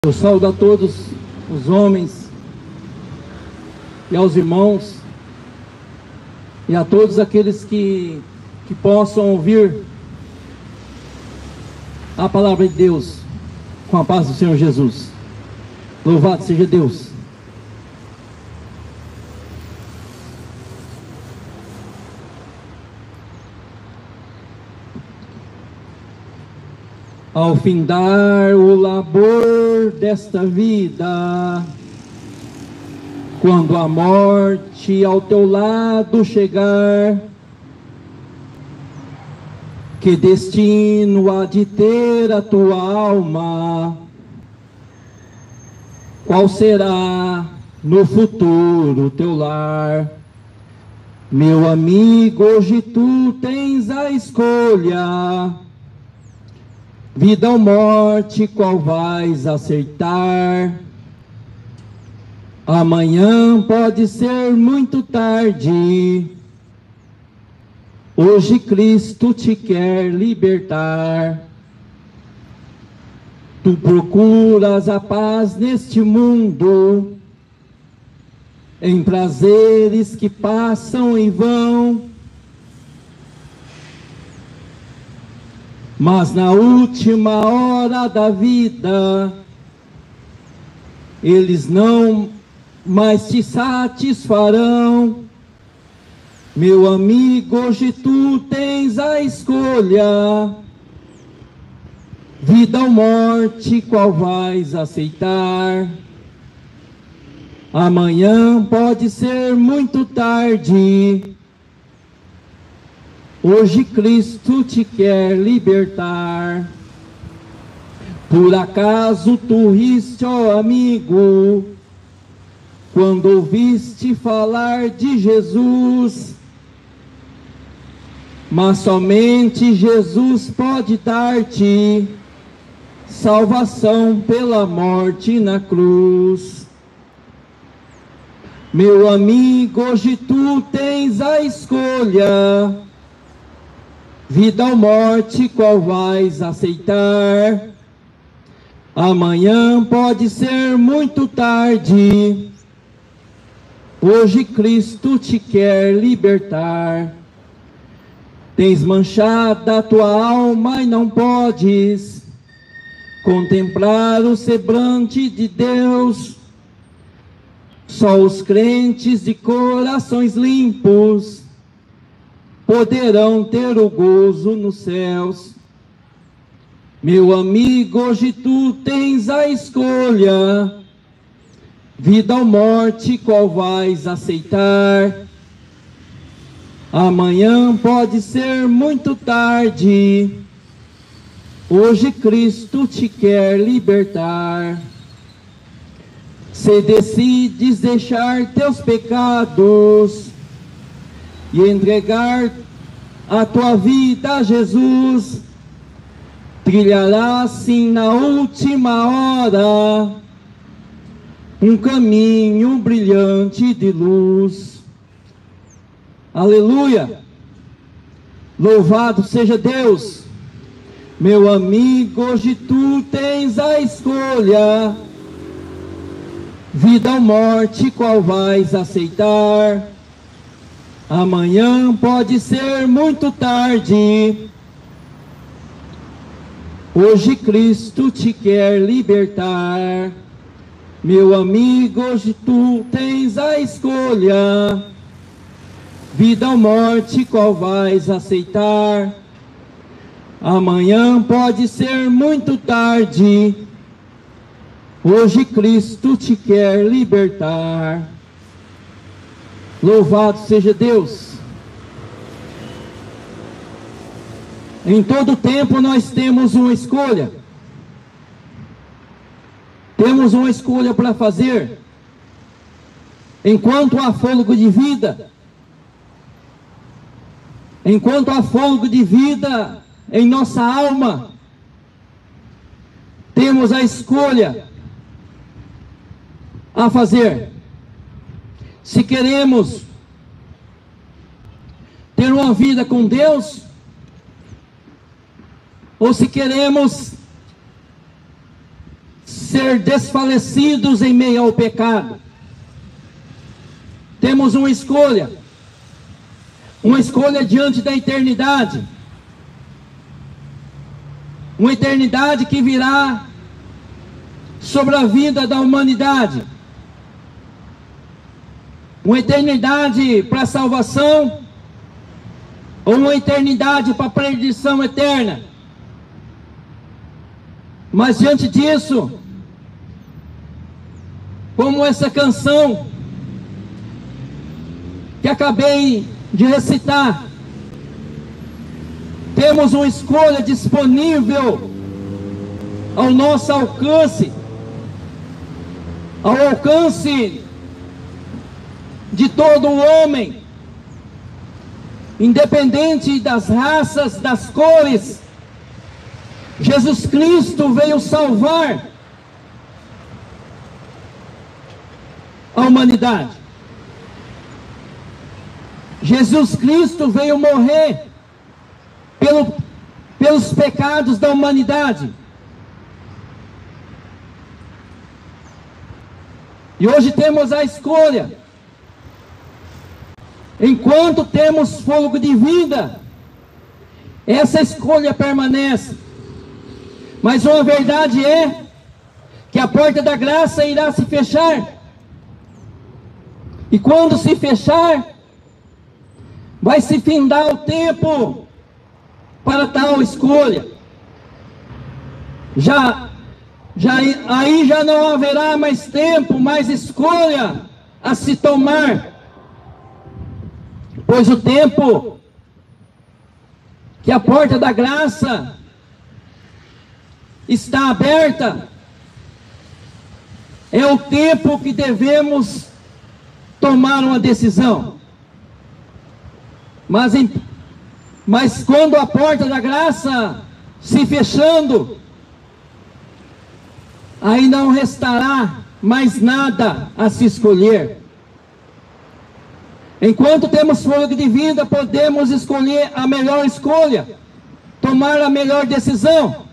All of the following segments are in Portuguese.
Eu saúdo a todos os homens e aos irmãos e a todos aqueles que possam ouvir a palavra de Deus com a paz do Senhor Jesus. Louvado seja Deus. Ao findar o labor desta vida, quando a morte ao teu lado chegar, que destino há de ter a tua alma? Qual será no futuro teu lar? Meu amigo, hoje tu tens a escolha. Vida ou morte, qual vais aceitar? Amanhã pode ser muito tarde. Hoje Cristo te quer libertar. Tu procuras a paz neste mundo, em prazeres que passam e vão. Mas na última hora da vida, eles não mais te satisfarão. Meu amigo, hoje tu tens a escolha. Vida ou morte, qual vais aceitar? Amanhã pode ser muito tarde. Hoje Cristo te quer libertar. Por acaso tu riste, ó amigo, quando ouviste falar de Jesus? Mas somente Jesus pode dar-te salvação pela morte na cruz. Meu amigo, hoje tu tens a escolha. Vida ou morte, qual vais aceitar? Amanhã pode ser muito tarde. Hoje Cristo te quer libertar. Tens manchada a tua alma e não podes contemplar o semblante de Deus. Só os crentes de corações limpos poderão ter o gozo nos céus. Meu amigo, hoje tu tens a escolha. Vida ou morte, qual vais aceitar? Amanhã pode ser muito tarde. Hoje Cristo te quer libertar. Se decides deixar teus pecados e entregar a tua vida a Jesus, trilhará assim na última hora um caminho brilhante de luz. Aleluia! Louvado seja Deus! Meu amigo, hoje tu tens a escolha. Vida ou morte, qual vais aceitar? Amanhã pode ser muito tarde. Hoje Cristo te quer libertar. Meu amigo, hoje tu tens a escolha. Vida ou morte, qual vais aceitar? Amanhã pode ser muito tarde. Hoje Cristo te quer libertar. Louvado seja Deus. Em todo tempo nós temos uma escolha. Temos uma escolha para fazer. Enquanto há fôlego de vida, enquanto há fôlego de vida em nossa alma, temos a escolha a fazer. Se queremos ter uma vida com Deus, ou se queremos ser desfalecidos em meio ao pecado. Temos uma escolha diante da eternidade, uma eternidade que virá sobre a vida da humanidade, uma eternidade para a salvação, ou uma eternidade para a perdição eterna. Mas diante disso, como essa canção que acabei de recitar, temos uma escolha disponível ao nosso alcance, ao alcance de todo o homem, independente das raças, das cores. Jesus Cristo veio salvar a humanidade. Jesus Cristo veio morrer pelos pecados da humanidade. E hoje temos a escolha. Enquanto temos fôlego de vida, essa escolha permanece. Mas uma verdade é que a porta da graça irá se fechar. E quando se fechar, vai se findar o tempo para tal escolha. Aí já não haverá mais tempo, mais escolha a se tomar. Pois o tempo que a porta da graça está aberta é o tempo que devemos tomar uma decisão. Mas quando a porta da graça se fechando, aí não restará mais nada a se escolher. Enquanto temos fôlego de vida, podemos escolher a melhor escolha, tomar a melhor decisão,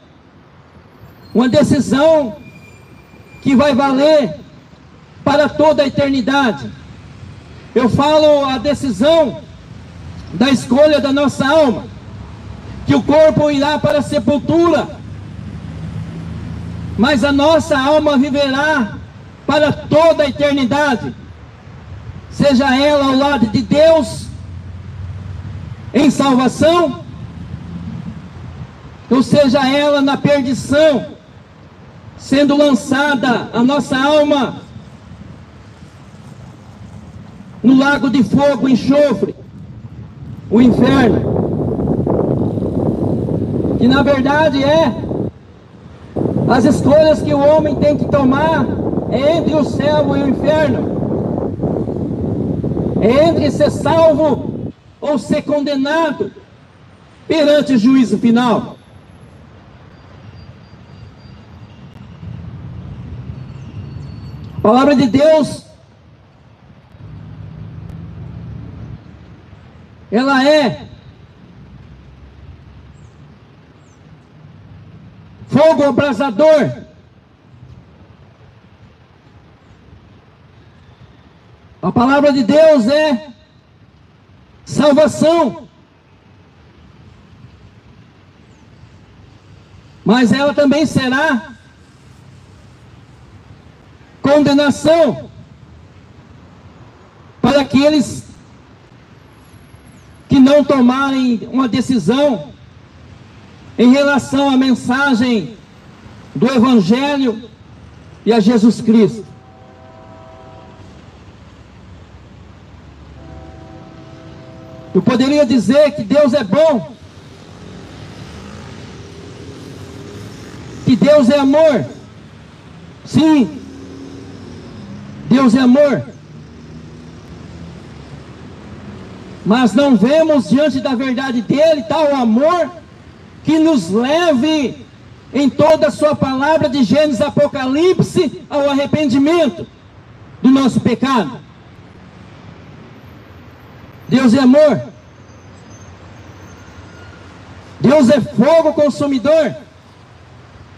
uma decisão que vai valer para toda a eternidade. Eu falo a decisão da escolha da nossa alma, que o corpo irá para a sepultura, mas a nossa alma viverá para toda a eternidade, seja ela ao lado de Deus em salvação, ou seja ela na perdição, sendo lançada a nossa alma no lago de fogo e enxofre, o inferno, que na verdade as escolhas que o homem tem que tomar é entre o céu e o inferno, é entre ser salvo ou ser condenado perante o juízo final. A palavra de Deus, ela é fogo abrasador. A palavra de Deus é salvação. Mas ela também será condenação para aqueles que não tomarem uma decisão em relação à mensagem do Evangelho e a Jesus Cristo. Eu poderia dizer que Deus é bom, que Deus é amor. Sim, Deus é amor. Mas não vemos diante da verdade dele tal amor que nos leve em toda a sua palavra de Gênesis a Apocalipse ao arrependimento do nosso pecado. Deus é amor. Deus é fogo consumidor.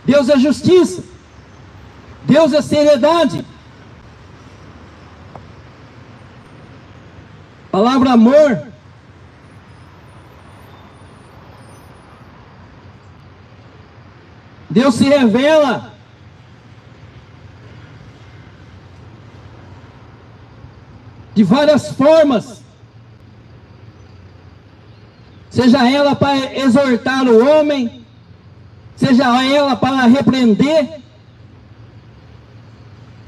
Deus é justiça. Deus é seriedade. A palavra amor Deus se revela de várias formas, seja ela para exortar o homem, seja ela para repreender,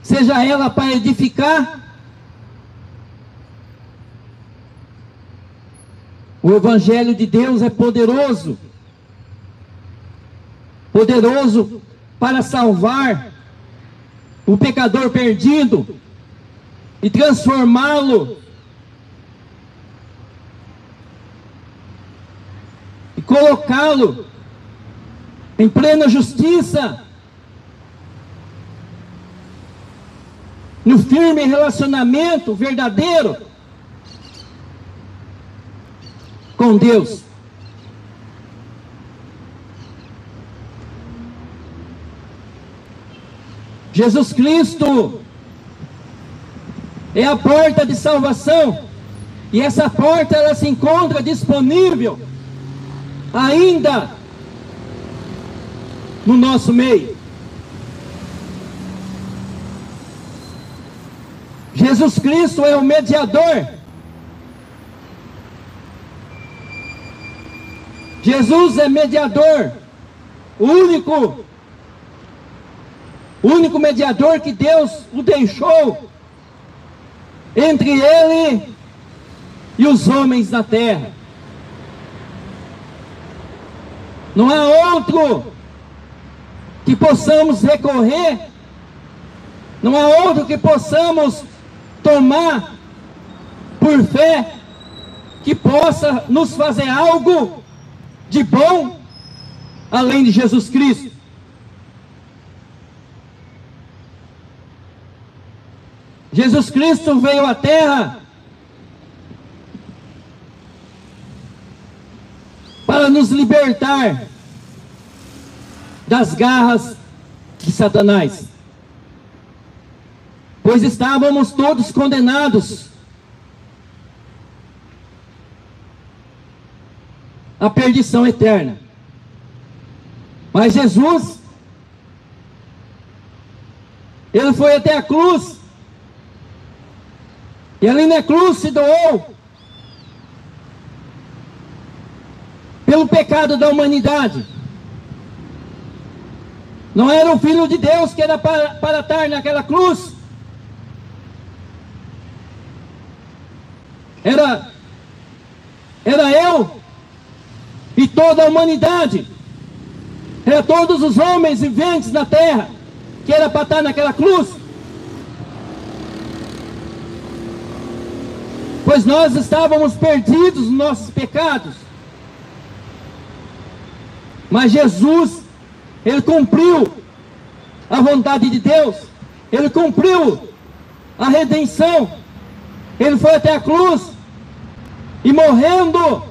seja ela para edificar. O Evangelho de Deus é poderoso, poderoso para salvar o pecador perdido e transformá-lo e colocá-lo em plena justiça, no firme relacionamento verdadeiro com Deus. Jesus Cristo é a porta de salvação, e essa porta ela se encontra disponível ainda no nosso meio. Jesus Cristo é o mediador. Jesus é mediador, o único mediador que Deus o deixou entre ele e os homens da terra. Não há outro que possamos recorrer, não há outro que possamos tomar por fé, que possa nos fazer algo de bom, além de Jesus Cristo. Jesus Cristo veio à terra para nos libertar das garras de Satanás, pois estávamos todos condenados à perdição eterna. Mas Jesus, ele foi até a cruz, e ali na cruz se doou pelo pecado da humanidade. Não era o Filho de Deus que era para estar naquela cruz. Era eu e toda a humanidade. Era todos os homens viventes na terra que era para estar naquela cruz. Pois nós estávamos perdidos nos nossos pecados. Mas Jesus, ele cumpriu a vontade de Deus, ele cumpriu a redenção, ele foi até a cruz, e morrendo,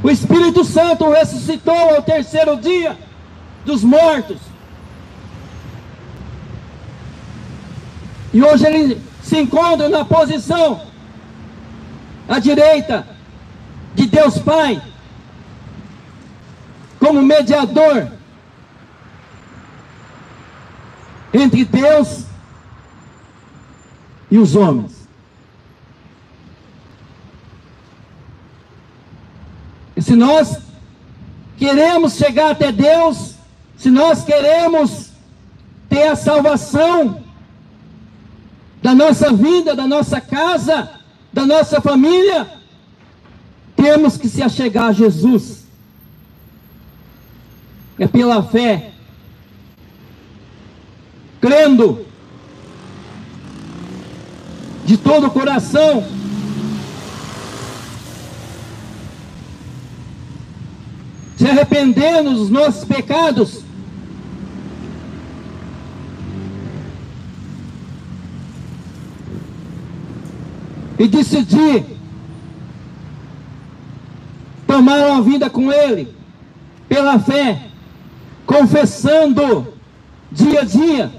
o Espírito Santo ressuscitou ao terceiro dia dos mortos, e hoje ele se encontra na posição à direita de Deus Pai, como mediador entre Deus e os homens. E se nós queremos chegar até Deus, se nós queremos ter a salvação da nossa vida, da nossa casa, da nossa família, temos que se achegar a Jesus. É pela fé, crendo de todo o coração, se arrependendo dos nossos pecados, e decidir tomar uma vida com Ele, pela fé, confessando dia a dia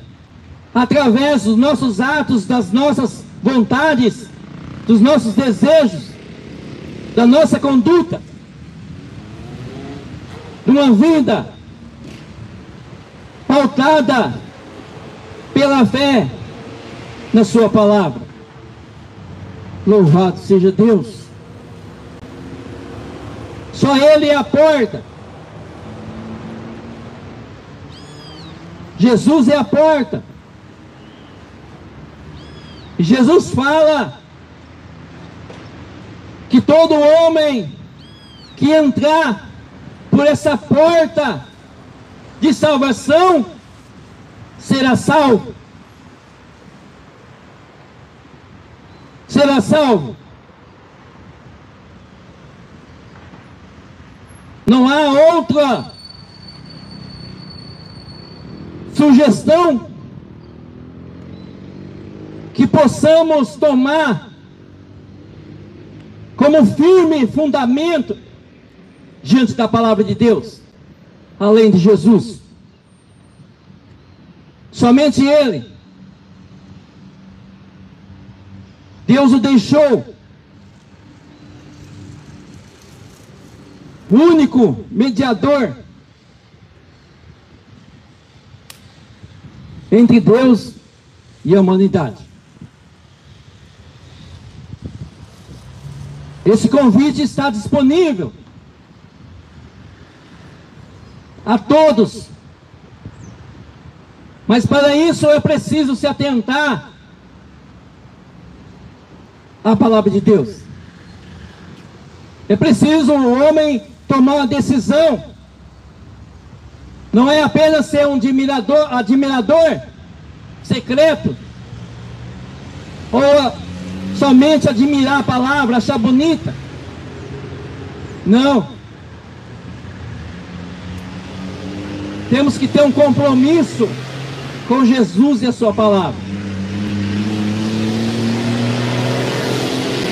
através dos nossos atos, das nossas vontades, dos nossos desejos, da nossa conduta, de uma vida pautada pela fé na sua palavra. Louvado seja Deus. Só Ele é a porta. Jesus é a porta. E Jesus fala que todo homem que entrar por essa porta de salvação será salvo. Será salvo. Não há outra sugestão que possamos tomar como firme fundamento diante da palavra de Deus, além de Jesus. Somente Ele. Deus o deixou o único mediador entre Deus e a humanidade. Esse convite está disponível a todos, mas para isso é preciso se atentar à palavra de Deus. É preciso o homem tomar uma decisão. Não é apenas ser um admirador secreto, ou somente admirar a palavra, achar bonita. Não. Temos que ter um compromisso com Jesus e a sua palavra.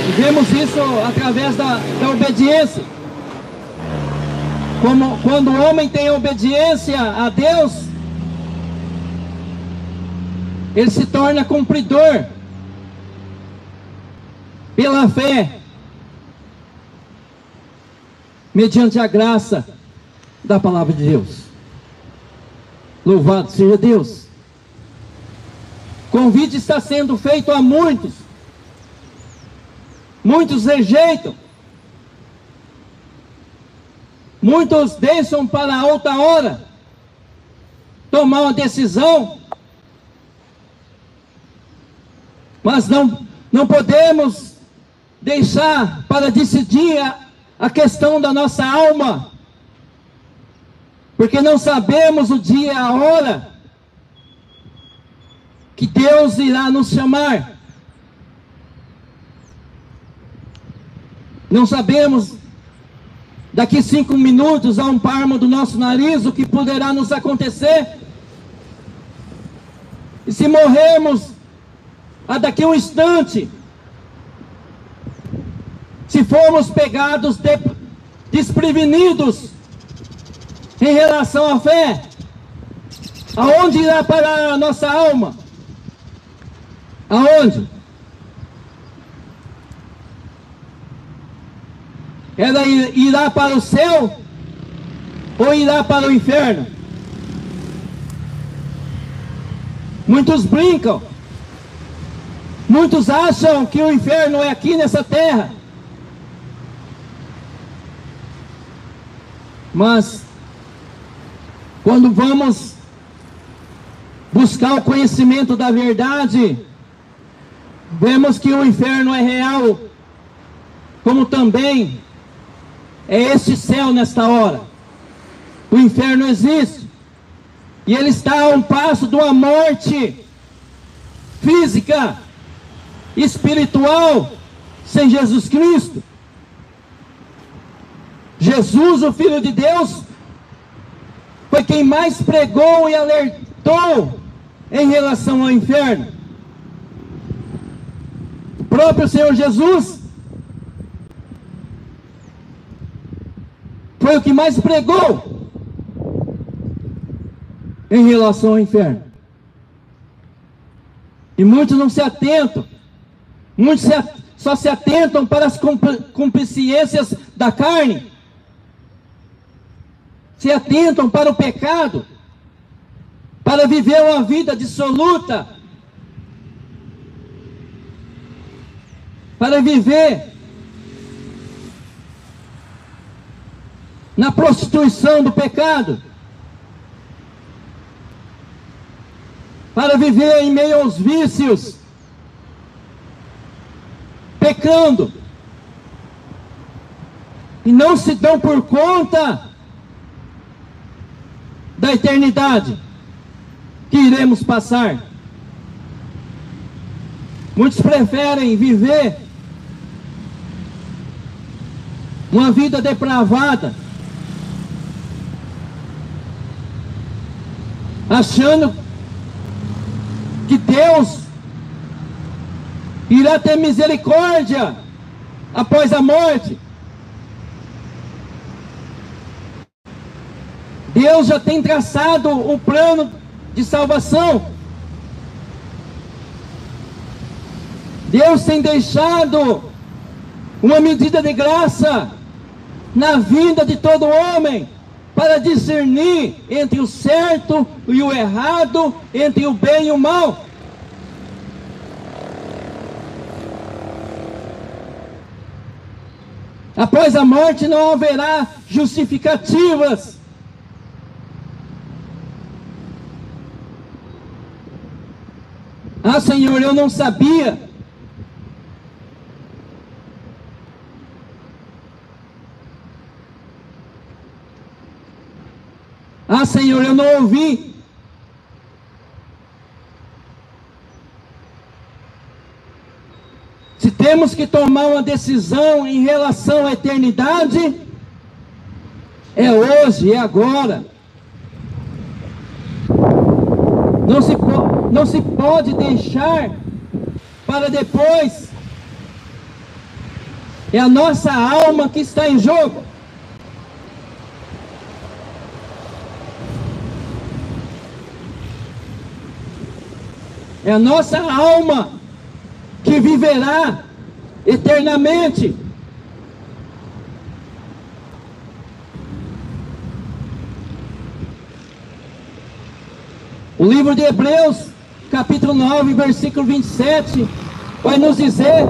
E vemos isso através da obediência. Quando o homem tem obediência a Deus, ele se torna cumpridor pela fé, mediante a graça da palavra de Deus. Louvado seja Deus. O convite está sendo feito a muitos. Muitos rejeitam. Muitos deixam para outra hora tomar uma decisão. Mas não podemos deixar para decidir a questão da nossa alma, porque não sabemos o dia e a hora que Deus irá nos chamar. Não sabemos daqui 5 minutos, a um palmo do nosso nariz, o que poderá nos acontecer. E se morrermos a daqui a um instante, se formos pegados desprevenidos em relação à fé, aonde irá parar a nossa alma? Aonde? Ela irá para o céu ou irá para o inferno? Muitos brincam. Muitos acham que o inferno é aqui nessa terra. Mas, quando vamos buscar o conhecimento da verdade, vemos que o inferno é real, como também é este céu nesta hora. O inferno existe, e ele está a um passo de uma morte física, espiritual, sem Jesus Cristo. Jesus, o Filho de Deus, foi quem mais pregou e alertou em relação ao inferno. O próprio Senhor Jesus foi o que mais pregou em relação ao inferno. E muitos não se atentam. Muitos só se atentam para as concupiscências da carne. Se atentam para o pecado, para viver uma vida dissoluta, para viver na prostituição do pecado, para viver em meio aos vícios, pecando, e não se dão por conta da eternidade que iremos passar. Muitos preferem viver uma vida depravada, achando que Deus irá ter misericórdia após a morte. Deus já tem traçado o plano de salvação. Deus tem deixado uma medida de graça na vida de todo homem, para discernir entre o certo e o errado, entre o bem e o mal. Após a morte não haverá justificativas. Ah, Senhor, eu não sabia. Ah, Senhor, eu não ouvi. Se temos que tomar uma decisão em relação à eternidade, é hoje, é agora. Não se pode deixar para depois. É a nossa alma que está em jogo. É a nossa alma que viverá eternamente. O livro de Hebreus, capítulo 9, versículo 27, vai nos dizer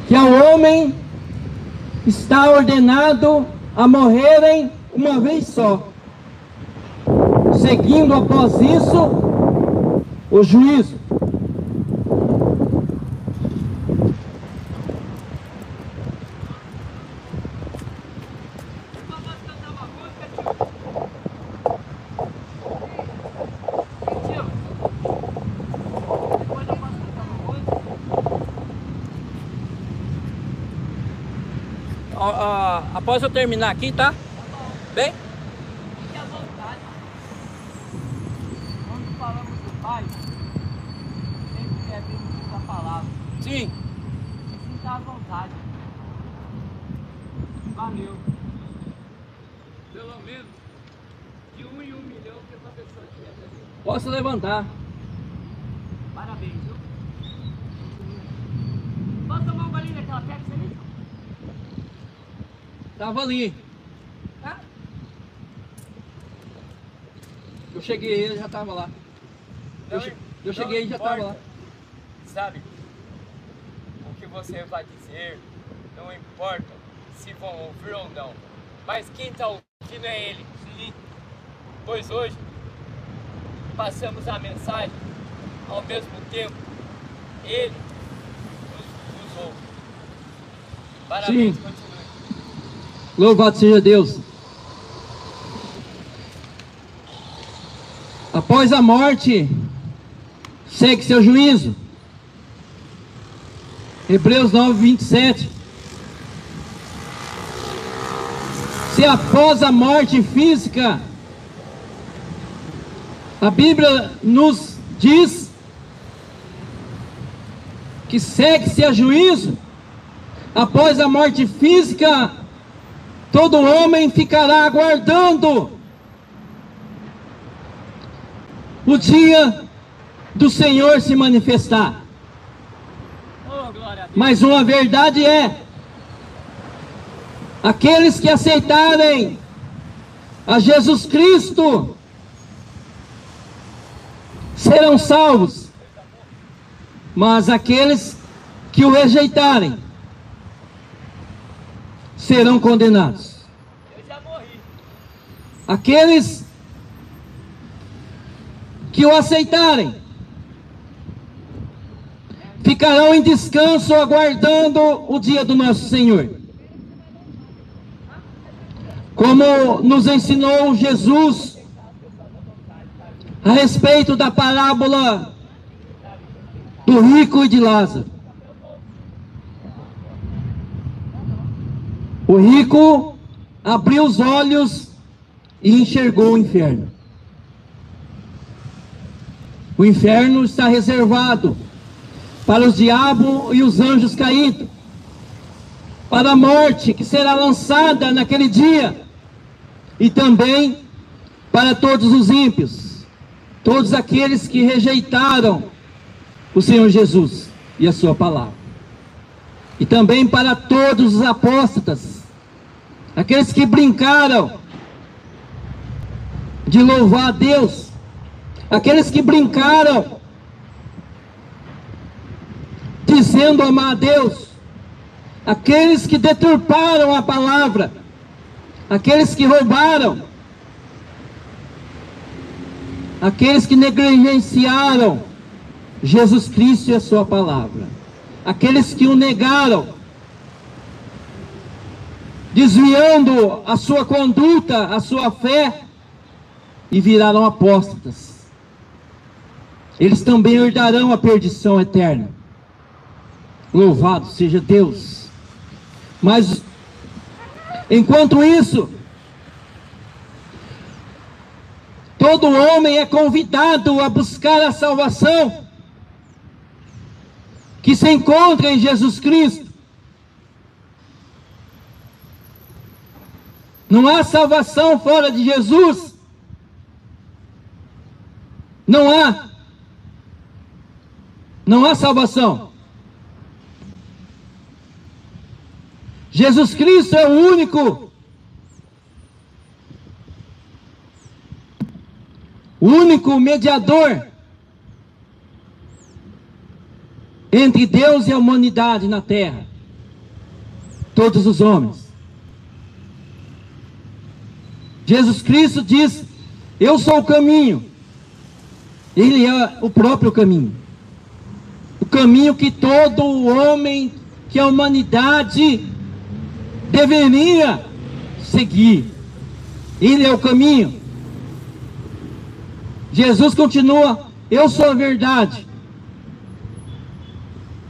que ao homem está ordenado a morrerem uma vez só, seguindo após isso o juízo. Após eu terminar aqui, tá? Bem? Fique à vontade. Quando falamos do Pai, sempre é bem dita a palavra. Sim. Se sinta à vontade. Valeu. Pelo menos de 1 em 1 milhão que uma pessoa tiver. Posso levantar. Parabéns, viu? Posso tomar um golinho daquela Pepsi ali? Estava ali. Tá? Eu cheguei, ele já estava lá. Eu cheguei e já estava lá. Sabe? O que você vai dizer, não importa se vão ouvir ou não. Mas quem está ouvindo é ele. Sim. Pois hoje passamos a mensagem, ao mesmo tempo ele nos ouve. Parabéns, Sim. continue. Louvado seja Deus. Após a morte, segue seu juízo. Hebreus 9, 27. Se após a morte física, a Bíblia nos diz que segue-se a juízo, após a morte física, todo homem ficará aguardando o dia do Senhor se manifestar. Mas uma verdade é: aqueles que aceitarem a Jesus Cristo serão salvos, mas aqueles que o rejeitarem serão condenados. Aqueles que o aceitarem ficarão em descanso, aguardando o dia do nosso Senhor. Como nos ensinou Jesus a respeito da parábola do rico e de Lázaro. O rico abriu os olhos e enxergou o inferno. O inferno está reservado para os diabos e os anjos caídos, para a morte que será lançada naquele dia, e também para todos os ímpios, todos aqueles que rejeitaram o Senhor Jesus e a sua palavra, e também para todos os apóstatas, aqueles que brincaram de louvar a Deus, aqueles que brincaram dizendo amar a Deus, aqueles que deturparam a palavra, aqueles que roubaram, aqueles que negligenciaram Jesus Cristo e a sua palavra, aqueles que o negaram, desviando a sua conduta, a sua fé, e viraram apóstatas. Eles também herdarão a perdição eterna. Louvado seja Deus. Mas, enquanto isso, todo homem é convidado a buscar a salvação que se encontra em Jesus Cristo. Não há salvação fora de Jesus. Não há. Não há salvação. Jesus Cristo é o único mediador entre Deus e a humanidade na terra, todos os homens. Jesus Cristo diz: eu sou o caminho. Ele é o próprio caminho, o caminho que todo homem, que a humanidade deveria seguir. Ele é o caminho. Jesus continua: eu sou a verdade.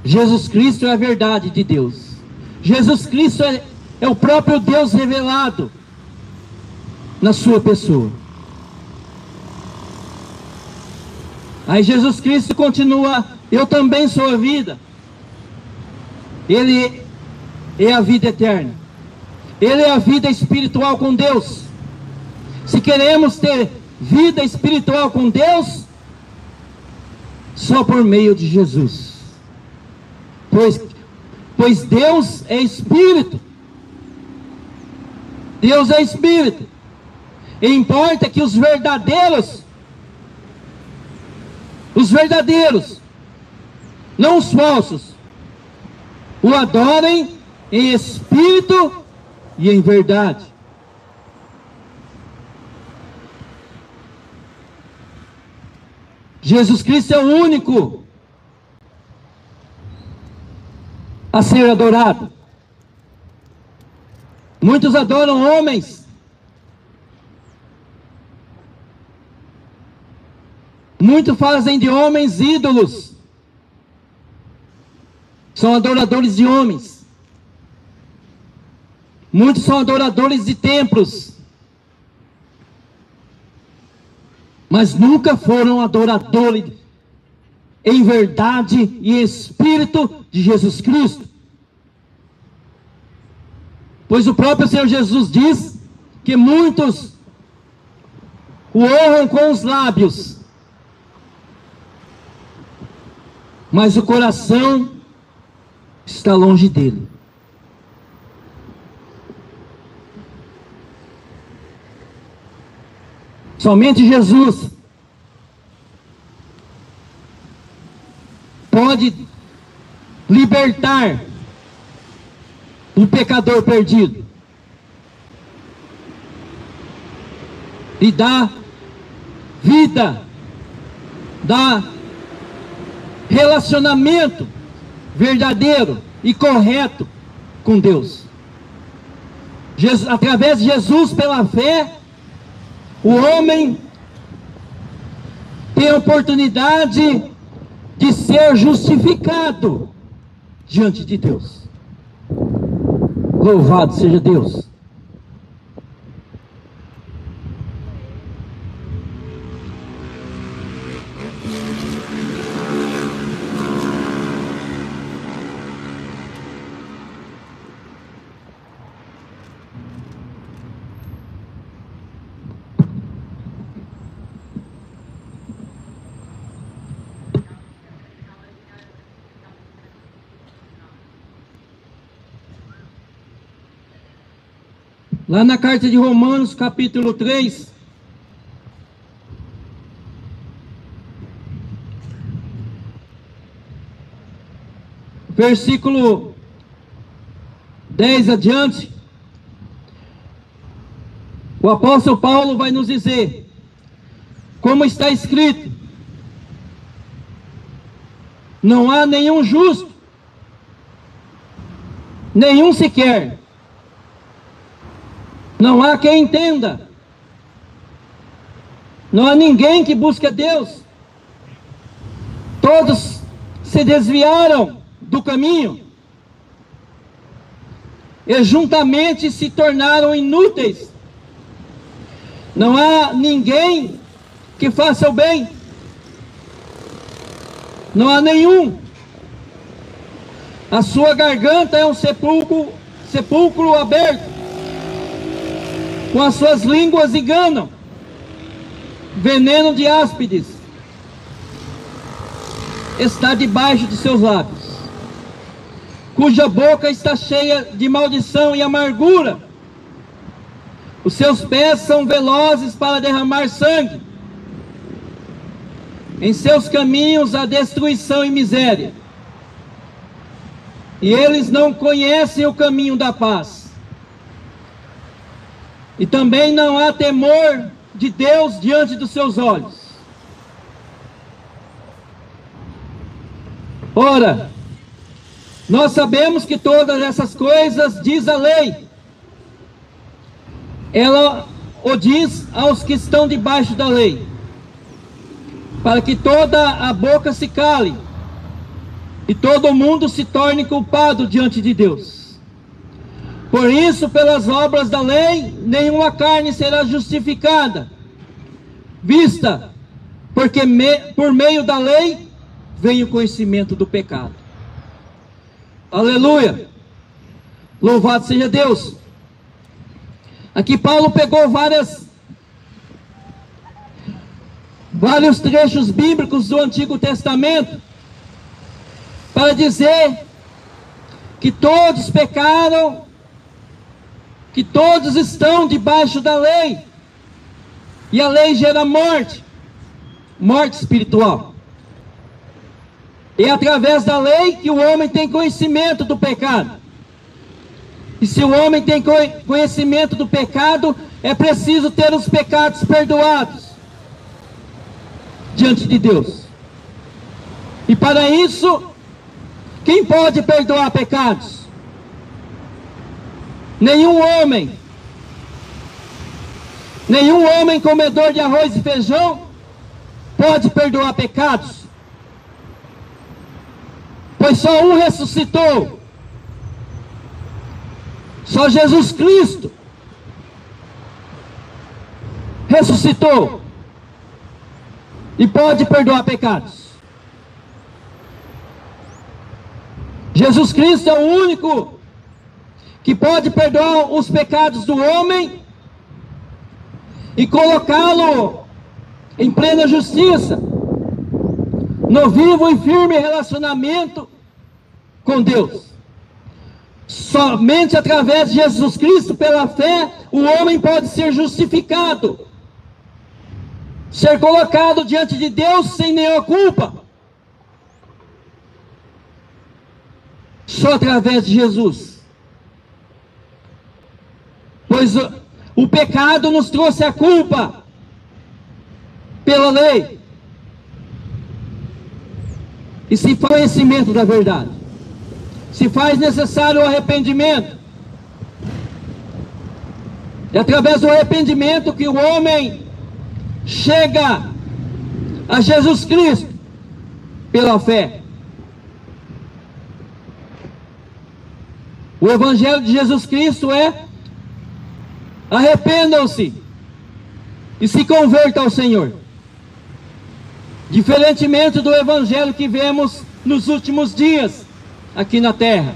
Jesus Cristo é a verdade de Deus. Jesus Cristo é o próprio Deus revelado na sua pessoa. Aí Jesus Cristo continua: eu também sou a vida. Ele é a vida eterna. Ele é a vida espiritual com Deus. Se queremos ter vida espiritual com Deus, só por meio de Jesus. Pois Deus é Espírito. Deus é Espírito. E importa que os verdadeiros, não os falsos, o adorem em espírito e em verdade. Jesus Cristo é o único a ser adorado. Muitos adoram homens, muitos fazem de homens ídolos, são adoradores de homens. Muitos são adoradores de templos, mas nunca foram adoradores em verdade e em espírito de Jesus Cristo. Pois o próprio Senhor Jesus diz que muitos o honram com os lábios, mas o coração está longe dele. Somente Jesus pode libertar o pecador perdido e dar vida, dar relacionamento verdadeiro e correto com Deus. Através de Jesus, pela fé, o homem tem a oportunidade de ser justificado diante de Deus. Louvado seja Deus. Lá na carta de Romanos, capítulo 3, versículo 10 adiante, o apóstolo Paulo vai nos dizer, como está escrito: não há nenhum justo, nenhum sequer. Não há quem entenda. Não há ninguém que busque a Deus. Todos se desviaram do caminho e juntamente se tornaram inúteis. Não há ninguém que faça o bem. Não há nenhum. A sua garganta é um sepulcro aberto. Com as suas línguas enganam, veneno de áspides está debaixo de seus lábios, cuja boca está cheia de maldição e amargura. Os seus pés são velozes para derramar sangue. Em seus caminhos há destruição e miséria, e eles não conhecem o caminho da paz. E também não há temor de Deus diante dos seus olhos. Ora, nós sabemos que todas essas coisas diz a lei. Ela o diz aos que estão debaixo da lei, para que toda a boca se cale e todo mundo se torne culpado diante de Deus. Por isso, pelas obras da lei, nenhuma carne será justificada, vista, porque por meio da lei vem o conhecimento do pecado. Aleluia! Louvado seja Deus! Aqui Paulo pegou vários trechos bíblicos do Antigo Testamento para dizer que todos pecaram, que todos estão debaixo da lei, e a lei gera morte, morte espiritual. É através da lei que o homem tem conhecimento do pecado. E se o homem tem conhecimento do pecado, é preciso ter os pecados perdoados diante de Deus. E para isso, quem pode perdoar pecados? Nenhum homem comedor de arroz e feijão pode perdoar pecados, pois só um ressuscitou, só Jesus Cristo ressuscitou e pode perdoar pecados. Jesus Cristo é o único que pode perdoar os pecados do homem e colocá-lo em plena justiça, no vivo e firme relacionamento com Deus. Somente através de Jesus Cristo, pela fé, o homem pode ser justificado, ser colocado diante de Deus sem nenhuma culpa. Só através de Jesus. Pois o pecado nos trouxe a culpa pela lei. E se faz conhecimento da verdade, se faz necessário o arrependimento. É através do arrependimento que o homem chega a Jesus Cristo pela fé. O Evangelho de Jesus Cristo é: arrependam-se e se convertam ao Senhor. Diferentemente do Evangelho que vemos nos últimos dias aqui na terra,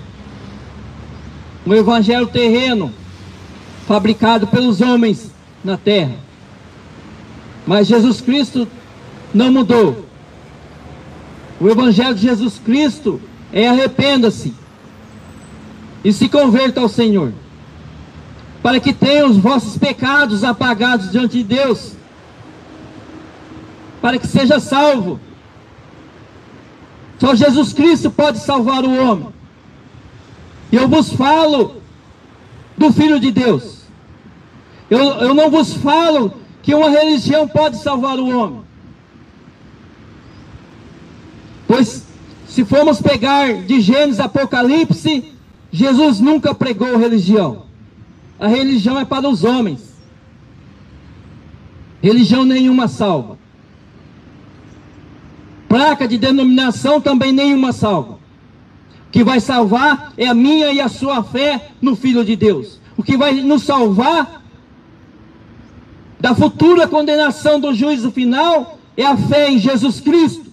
um Evangelho terreno, fabricado pelos homens na terra. Mas Jesus Cristo não mudou. O Evangelho de Jesus Cristo é: arrependa-se e se converta ao Senhor, para que tenham os vossos pecados apagados diante de Deus, para que seja salvo. Só Jesus Cristo pode salvar o homem. E eu vos falo do Filho de Deus. Eu não vos falo que uma religião pode salvar o homem. Pois se formos pegar de Gênesis, Apocalipse, Jesus nunca pregou religião. A religião é para os homens. Religião nenhuma salva. Placa de denominação também nenhuma salva. O que vai salvar é a minha e a sua fé no Filho de Deus. O que vai nos salvar da futura condenação do juízo final é a fé em Jesus Cristo.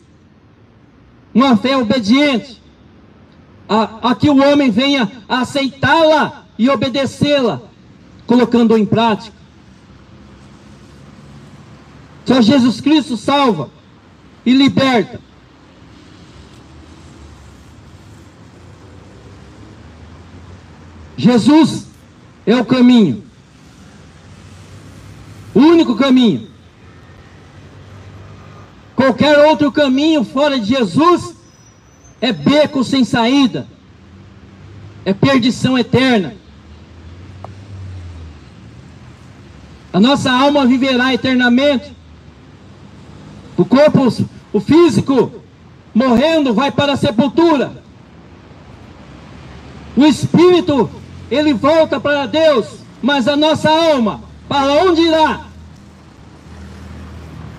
Uma fé obediente, a que o homem venha a aceitá-la e obedecê-la, colocando-a em prática. Só Jesus Cristo salva e liberta. Jesus é o caminho, o único caminho. Qualquer outro caminho fora de Jesus é beco sem saída, é perdição eterna. A nossa alma viverá eternamente. O corpo, o físico, morrendo, vai para a sepultura. O espírito, ele volta para Deus, mas a nossa alma, para onde irá?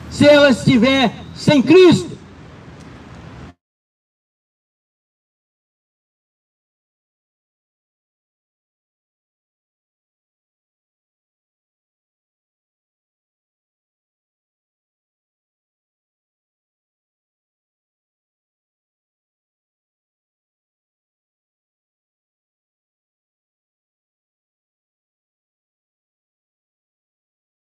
Se ela estiver sem Cristo.